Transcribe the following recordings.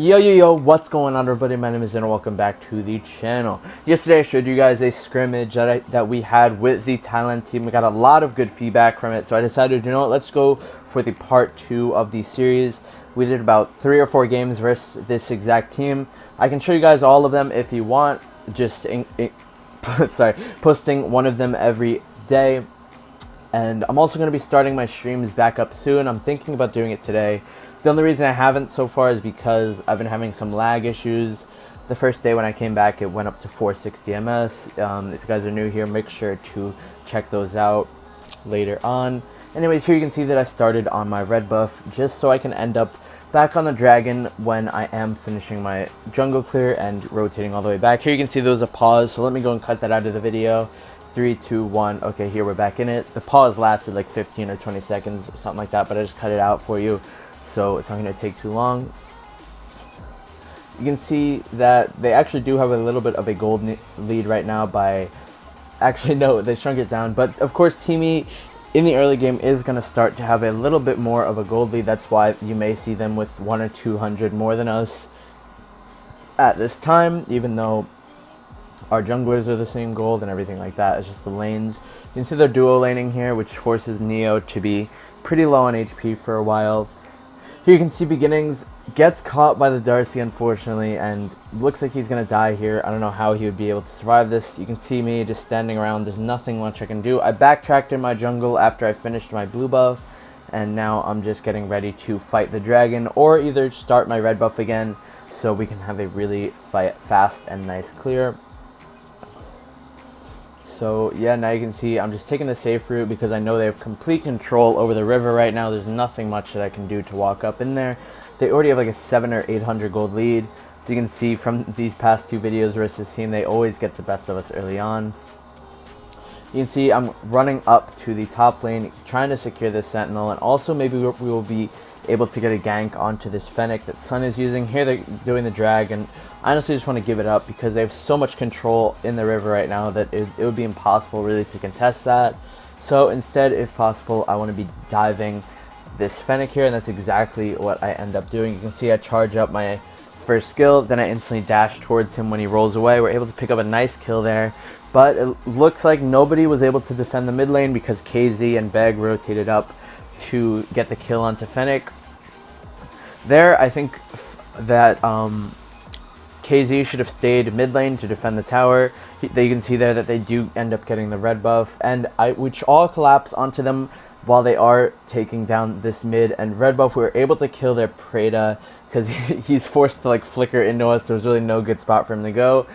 Yo, what's going on, everybody? My name is Zen and welcome back to the channel. Yesterday I showed you guys a scrimmage that we had with the Thailand team. We got a lot of good feedback from it, so I decided, you know what, let's go for the part 2 of the series. We did about 3 or 4 games versus this exact team. I can show you guys all of them if you want, just posting one of them every day. And I'm also going to be starting my streams back up soon. I'm thinking about doing it today. The only reason I haven't so far is because I've been having some lag issues. The first day when I came back, it went up to 460 ms. If you guys are new here, make sure to check those out later on. Anyways, here you can see that I started on my red buff just so I can end up back on the dragon when I am finishing my jungle clear and rotating all the way back. Here you can see there was a pause, so let me go and cut that out of the video. 3, 2, 1. Okay, here we're back in it. The pause lasted like 15 or 20 seconds, something like that, but I just cut it out for you, so it's not going to take too long. You can see that they actually do have a little bit of a gold lead right now by... Actually, no, they shrunk it down. But, of course, Teamy in the early game is going to start to have a little bit more of a gold lead. That's why you may see them with 100 or 200 more than us at this time, even though our junglers are the same gold and everything like that. It's just the lanes. You can see they're duo laning here, which forces Neo to be pretty low on HP for a while. Here you can see Beginnings gets caught by the Darcy, unfortunately, and looks like he's going to die here. I don't know how he would be able to survive this. You can see me just standing around. There's nothing much I can do. I backtracked in my jungle after I finished my blue buff, and now I'm just getting ready to fight the dragon or either start my red buff again so we can have a really fast and nice clear. So yeah, now you can see I'm just taking the safe route because I know they have complete control over the river right now. There's nothing much that I can do to walk up in there. They already have like a 700 or 800 gold lead. So you can see from these past 2 videos versus team, they always get the best of us early on. You can see I'm running up to the top lane, trying to secure this sentinel, and also maybe we will be able to get a gank onto this Fennec that Sun is using. Here they're doing the drag, and I honestly just want to give it up because they have so much control in the river right now that it would be impossible really to contest that. So instead, if possible, I want to be diving this Fennec here, and that's exactly what I end up doing. You can see I charge up my first skill, then I instantly dash towards him when he rolls away. We're able to pick up a nice kill there, but it looks like nobody was able to defend the mid lane because KZ and Beg rotated up to get the kill onto Fennec. There, I think that KZ should have stayed mid lane to defend the tower. You can see there that they do end up getting the red buff, and which all collapse onto them while they are taking down this mid and red buff. We were able to kill their Preda because he's forced to like flicker into us. There was really no good spot for him to go.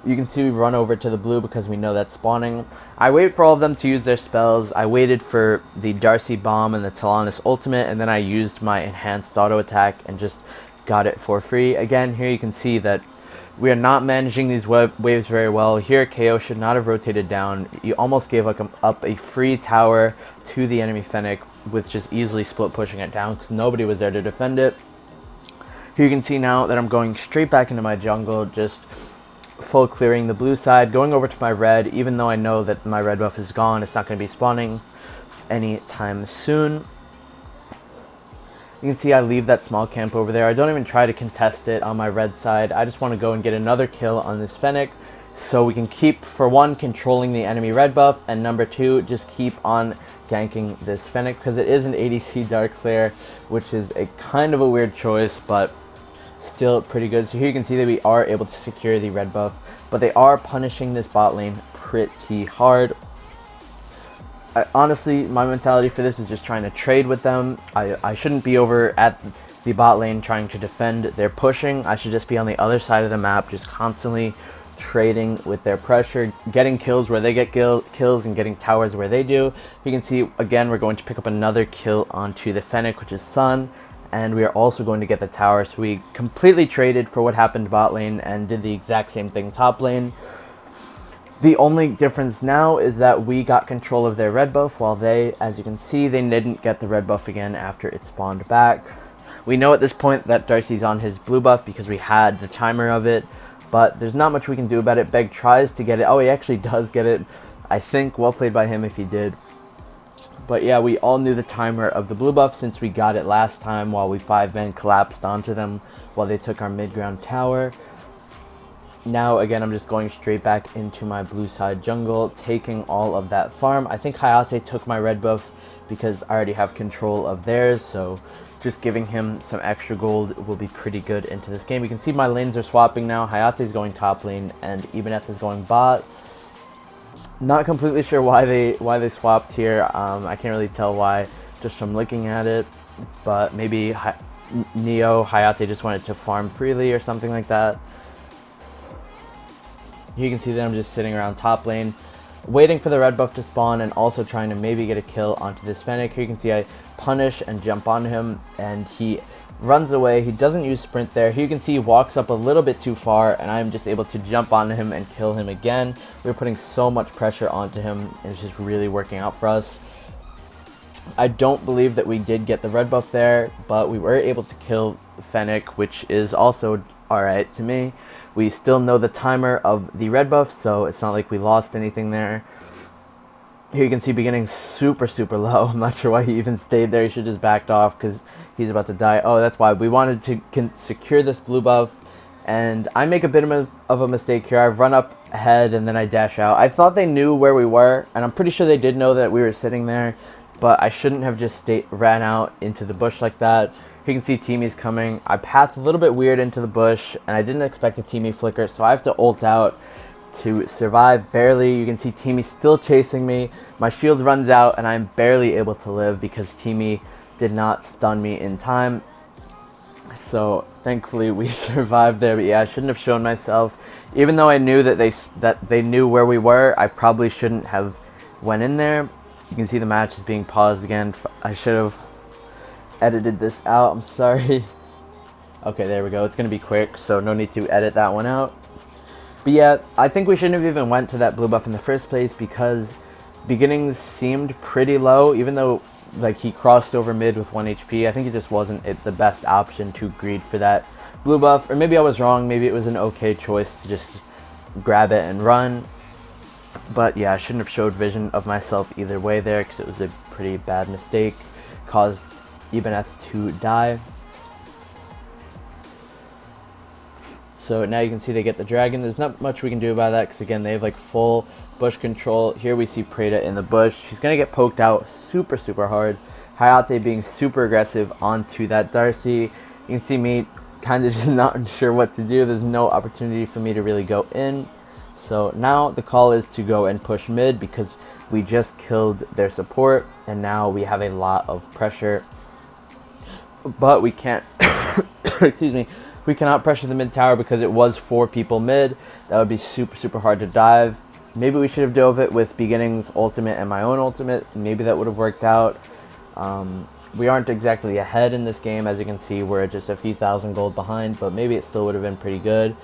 You can see we run over to the blue because we know that's spawning. I wait for all of them to use their spells. I waited for the Darcy bomb and the Talanis ultimate, and then I used my enhanced auto attack and just got it for free. Again, here you can see that we are not managing these waves very well. Here, KO should not have rotated down. You almost gave up a free tower to the enemy Fennec with just easily split pushing it down because nobody was there to defend it. Here you can see now that I'm going straight back into my jungle, just full clearing the blue side, going over to my red. Even though I know that my red buff is gone, it's not going to be spawning anytime soon. You can see I leave that small camp over there. I don't even try to contest it on my red side. I just want to go and get another kill on this Fennec so we can keep, for one, controlling the enemy red buff, and number 2, just keep on ganking this Fennec because it is an ADC Darkslayer, which is a kind of a weird choice, but still pretty good. So here you can see that we are able to secure the red buff, but they are punishing this bot lane pretty hard. Honestly, my mentality for this is just trying to trade with them. I shouldn't be over at the bot lane trying to defend their pushing. I should just be on the other side of the map, just constantly trading with their pressure, getting kills where they get kills and getting towers where they do. You can see, again, we're going to pick up another kill onto the Fennec, which is Sun, and we are also going to get the tower. So we completely traded for what happened bot lane and did the exact same thing top lane. The only difference now is that we got control of their red buff while they, as you can see, they didn't get the red buff again after it spawned back. We know at this point that Darcy's on his blue buff because we had the timer of it, but there's not much we can do about it. Beg tries to get it. Oh, he actually does get it. I think well played by him if he did. But yeah, we all knew the timer of the blue buff since we got it last time while we 5-man collapsed onto them while they took our mid-ground tower. Now, again, I'm just going straight back into my blue side jungle, taking all of that farm. I think Hayate took my red buff because I already have control of theirs, so just giving him some extra gold will be pretty good into this game. You can see my lanes are swapping now. Hayate's going top lane and Ibanez is going bot. Not completely sure why they swapped here. I can't really tell why just from looking at it, but maybe Hayate just wanted to farm freely or something like that. You can see that I'm just sitting around top lane, waiting for the red buff to spawn and also trying to maybe get a kill onto this Fennec. Here you can see I punish and jump on him and he runs away. He doesn't use sprint there. Here you can see he walks up a little bit too far and I'm just able to jump on him and kill him again. We're putting so much pressure onto him and it's just really working out for us. I don't believe that we did get the red buff there, but we were able to kill Fennec, which is also alright to me. We still know the timer of the red buff, so it's not like we lost anything there. Here you can see beginning super low. I'm not sure why he even stayed there. He should just backed off because he's about to die. Oh, that's why. We wanted to secure this blue buff, and I make a bit of a mistake here. I run up ahead and then I dash out. I thought they knew where we were, and I'm pretty sure they did know that we were sitting there, but I shouldn't have just ran out into the bush like that. Here you can see teamies coming. I pathed a little bit weird into the bush, and I didn't expect a teamie flicker, so I have to ult out to survive barely. You can see teamie still chasing me. My shield runs out, and I'm barely able to live because teamie did not stun me in time. So thankfully we survived there. But yeah, I shouldn't have shown myself. Even though I knew that they knew where we were, I probably shouldn't have went in there. You can see the match is being paused again. I should have edited this out. I'm sorry. Okay, there we go. It's going to be quick, so no need to edit that one out. But yeah, I think we shouldn't have even went to that blue buff in the first place because beginnings seemed pretty low, even though like he crossed over mid with 1 HP. I think it just wasn't the best option to greed for that blue buff. Or maybe I was wrong. Maybe it was an okay choice to just grab it and run. But yeah, I shouldn't have showed vision of myself either way there because it was a pretty bad mistake. Caused Ibanez to die. So now you can see they get the dragon. There's not much we can do about that because again they have like full bush control. Here we see Preda in the bush. She's gonna get poked out super hard. Hayate being super aggressive onto that Darcy. You can see me kind of just not sure what to do. There's no opportunity for me to really go in. So now the call is to go and push mid because we just killed their support and now we have a lot of pressure. But we can't, excuse me, we cannot pressure the mid tower because it was 4 people mid. That would be super hard to dive. Maybe we should have dove it with beginnings ultimate and my own ultimate. Maybe that would have worked out. We aren't exactly ahead in this game. As you can see, we're just a few thousand gold behind, but maybe it still would have been pretty good.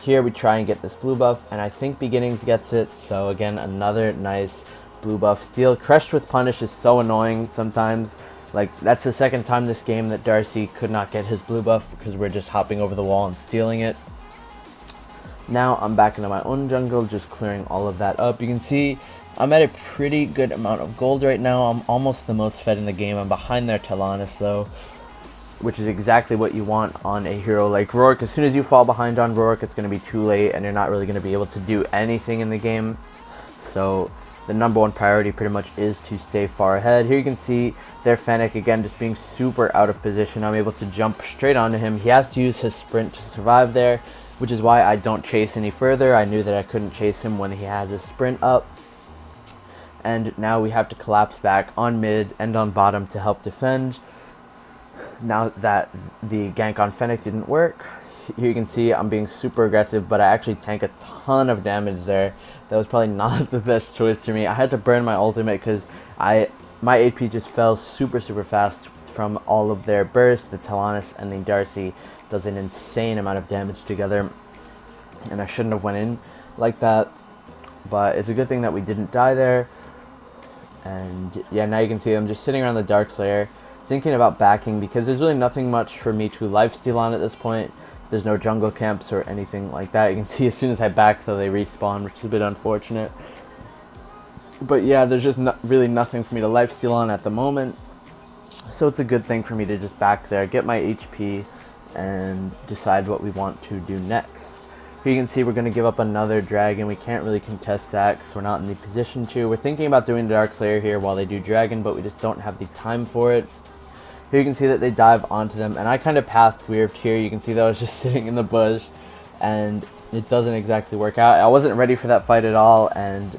Here we try and get this blue buff, and I think beginnings gets it. So again, another nice blue buff steal. Crushed with punish is so annoying sometimes. Like, that's the second time this game that Darcy could not get his blue buff because we're just hopping over the wall and stealing it. Now I'm back into my own jungle, just clearing all of that up. You can see I'm at a pretty good amount of gold right now. I'm almost the most fed in the game. I'm behind their Talanis though, which is exactly what you want on a hero like Rourke. As soon as you fall behind on Rourke, it's going to be too late and you're not really going to be able to do anything in the game. So the #1 priority pretty much is to stay far ahead. Here you can see their Fennec again just being super out of position. I'm able to jump straight onto him. He has to use his sprint to survive there, which is why I don't chase any further. I knew that I couldn't chase him when he has his sprint up. And now we have to collapse back on mid and on bottom to help defend. Now that the gank on Fennec didn't work, here you can see I'm being super aggressive, but I actually tank a ton of damage there. That was probably not the best choice for me. I had to burn my ultimate because my HP just fell super fast from all of their bursts. The Talanis and the Darcy does an insane amount of damage together, and I shouldn't have went in like that. But it's a good thing that we didn't die there. And yeah, now you can see I'm just sitting around the Dark Slayer, thinking about backing because there's really nothing much for me to lifesteal on at this point. There's no jungle camps or anything like that. You can see as soon as I back though, they respawn, which is a bit unfortunate. But yeah, there's just really nothing for me to lifesteal on at the moment. So it's a good thing for me to just back there, get my HP, and decide what we want to do next. Here you can see we're going to give up another dragon. We can't really contest that because we're not in the position to. We're thinking about doing the Darkslayer here while they do dragon, but we just don't have the time for it. Here you can see that they dive onto them, and I kind of path weird here. You can see that I was just sitting in the bush, and it doesn't exactly work out. I wasn't ready for that fight at all, and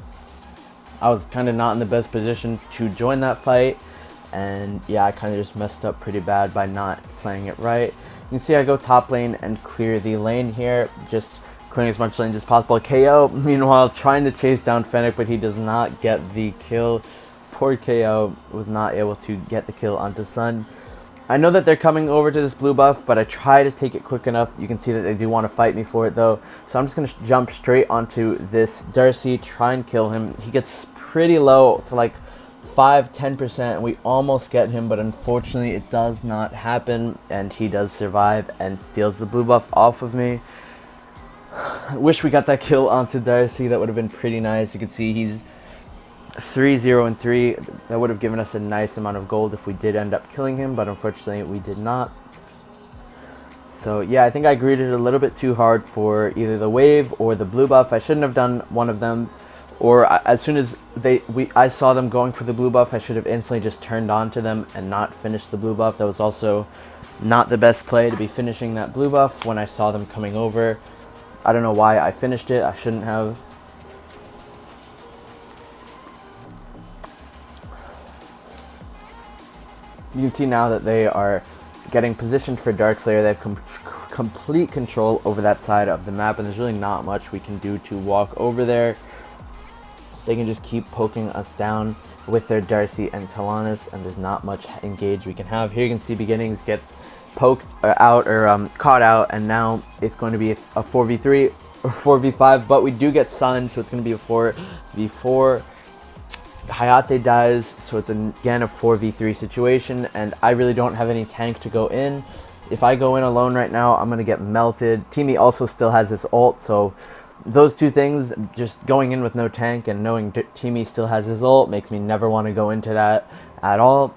I was kind of not in the best position to join that fight. And yeah, I kind of just messed up pretty bad by not playing it right. You can see I go top lane and clear the lane here, just clearing as much lanes as possible. KO, meanwhile, trying to chase down Fennec, but he does not get the kill. Poor KO was not able to get the kill onto Sun. I know that they're coming over to this blue buff, but I try to take it quick enough. You can see that they do want to fight me for it though. So I'm just going to jump straight onto this Darcy, try and kill him. He gets pretty low to like 5-10%, and we almost get him, but unfortunately it does not happen, and he does survive and steals the blue buff off of me. I wish we got that kill onto Darcy. That would have been pretty nice. You can see he's 3-0-3. That would have given us a nice amount of gold if we did end up killing him, but unfortunately we did not. So yeah, I think I greeted a little bit too hard for either the wave or the blue buff. I shouldn't have done one of them, or as soon as I saw them going for the blue buff, I should have instantly just turned on to them and not finished the blue buff. That was also not the best play, to be finishing that blue buff when I saw them coming over. I don't know why I finished it. I shouldn't have. You can see now that they are getting positioned for Darkslayer. They have complete control over that side of the map, and there's really not much we can do to walk over there. They can just keep poking us down with their Darcy and Talanis, and there's not much engage we can have. Here you can see Beginnings gets poked out, or caught out, and now it's going to be a 4v3 or 4v5, but we do get Sun, so it's going to be a 4v4. Hayate dies, so it's again a 4v3 situation, and I really don't have any tank to go in. If I go in alone right now, I'm going to get melted. Teamy also still has this ult, so those two things, just going in with no tank and knowing Teamy still has his ult, makes me never want to go into that at all.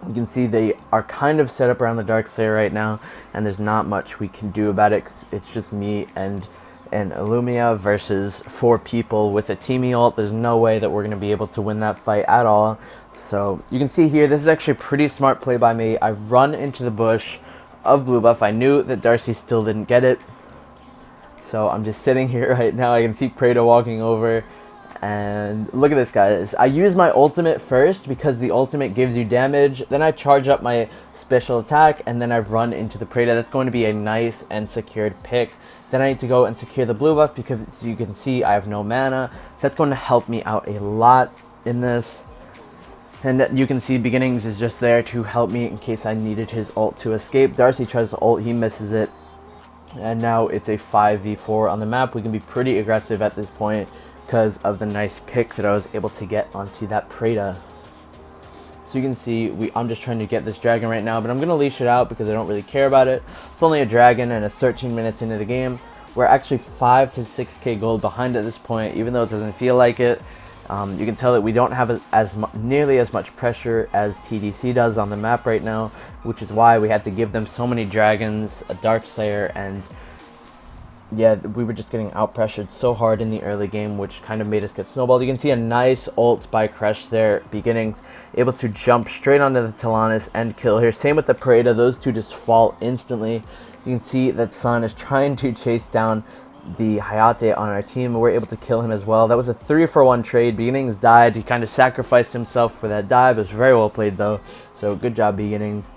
You can see they are kind of set up around the Darkslayer right now, and there's not much we can do about it. It's just me and Illumia versus 4 people with a Teamy ult. There's no way that we're going to be able to win that fight at all. So you can see here, this is actually a pretty smart play by me. I've run into the bush of blue buff. I knew that Darcy still didn't get it, so I'm just sitting here right now. I can see Prado walking over, and look at this, guys. I use my ultimate first because the ultimate gives you damage. Then I charge up my special attack, and then I run into the Prado. That's going to be a nice and secured pick. Then I need to go and secure the blue buff because, as you can see, I have no mana. So that's going to help me out a lot in this. And you can see Beginnings is just there to help me in case I needed his ult to escape. Darcy tries to ult, he misses it. And now it's a 5v4 on the map. We can be pretty aggressive at this point because of the nice pick that I was able to get onto that Prada. So you can see I'm just trying to get this dragon right now, but I'm going to leash it out because I don't really care about it. It's only a dragon, and it's 13 minutes into the game. We're actually 5 to 6k gold behind at this point, even though it doesn't feel like it. You can tell that we don't have nearly as much pressure as TDC does on the map right now, which is why we had to give them so many dragons, a Darkslayer, and yeah, we were just getting out-pressured so hard in the early game, which kind of made us get snowballed. You can see a nice ult by Crush there, Beginnings, able to jump straight onto the Talanis and kill here. Same with the Prada, those two just fall instantly. You can see that Sun is trying to chase down the Hayate on our team, and we're able to kill him as well. That was a 3-for-1 trade. Beginnings died. He kind of sacrificed himself for that dive. It was very well played though, so good job, Beginnings.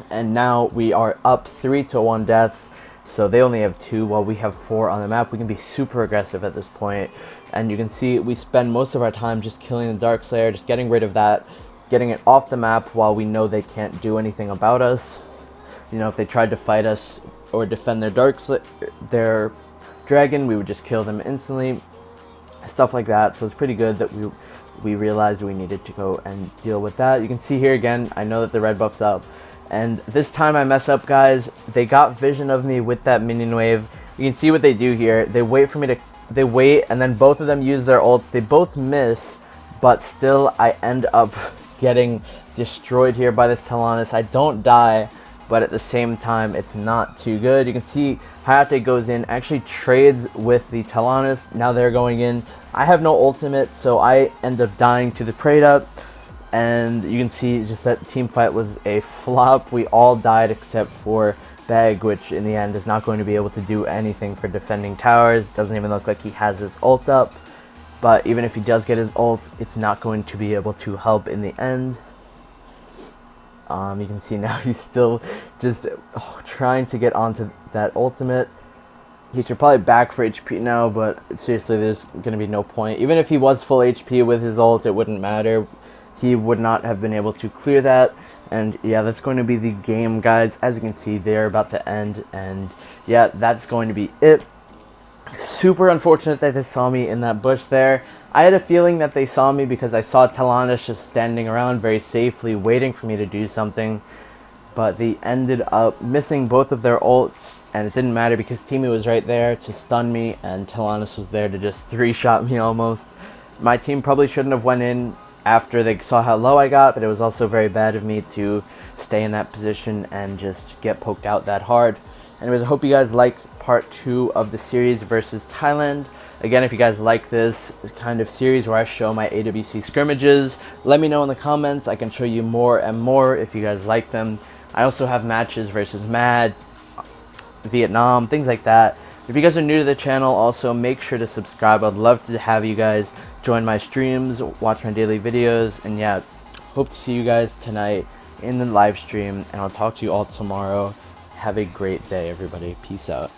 And now we are up 3-1 deaths. So they only have 2 while we have 4 on the map. We can be super aggressive at this point. And you can see we spend most of our time just killing the Darkslayer, just getting rid of that, getting it off the map while we know they can't do anything about us. You know, if they tried to fight us or defend their dragon, we would just kill them instantly. Stuff like that. So it's pretty good that we realized we needed to go and deal with that. You can see here again, I know that the red buff's up. And this time I mess up, guys. They got vision of me with that minion wave. You can see what they do here. They wait for me to they wait, and then both of them use their ults. They both miss, but still I end up getting destroyed here by this Talonus. I don't die, but at the same time, it's not too good. You can see Hayate goes in, actually trades with the Talonus. Now they're going in. I have no ultimate, so I end up dying to the Prayed Up. And you can see just that team fight was a flop. We all died except for Bag, which in the end is not going to be able to do anything for defending towers. Doesn't even look like he has his ult up. But even if he does get his ult, it's not going to be able to help in the end. You can see now he's still just trying to get onto that ultimate. He should probably back for HP now, but seriously, there's going to be no point. Even if he was full HP with his ult, it wouldn't matter. He would not have been able to clear that. And yeah, that's going to be the game, guys. As you can see, they're about to end. And yeah, that's going to be it. Super unfortunate that they saw me in that bush there. I had a feeling that they saw me because I saw Talonus just standing around very safely waiting for me to do something. But they ended up missing both of their ults, and it didn't matter because Timu was right there to stun me, and Talonus was there to just 3-shot me almost. My team probably shouldn't have went in after they saw how low I got, but it was also very bad of me to stay in that position and just get poked out that hard. Anyways, I hope you guys liked part 2 of the series versus Thailand. Again, if you guys like this kind of series where I show my AWC scrimmages, let me know in the comments. I can show you more and more if you guys like them. I also have matches versus Mad, Vietnam, things like that. If you guys are new to the channel, also make sure to subscribe. I'd love to have you guys join my streams, watch my daily videos, and yeah, hope to see you guys tonight in the live stream, and I'll talk to you all tomorrow. Have a great day, everybody. Peace out.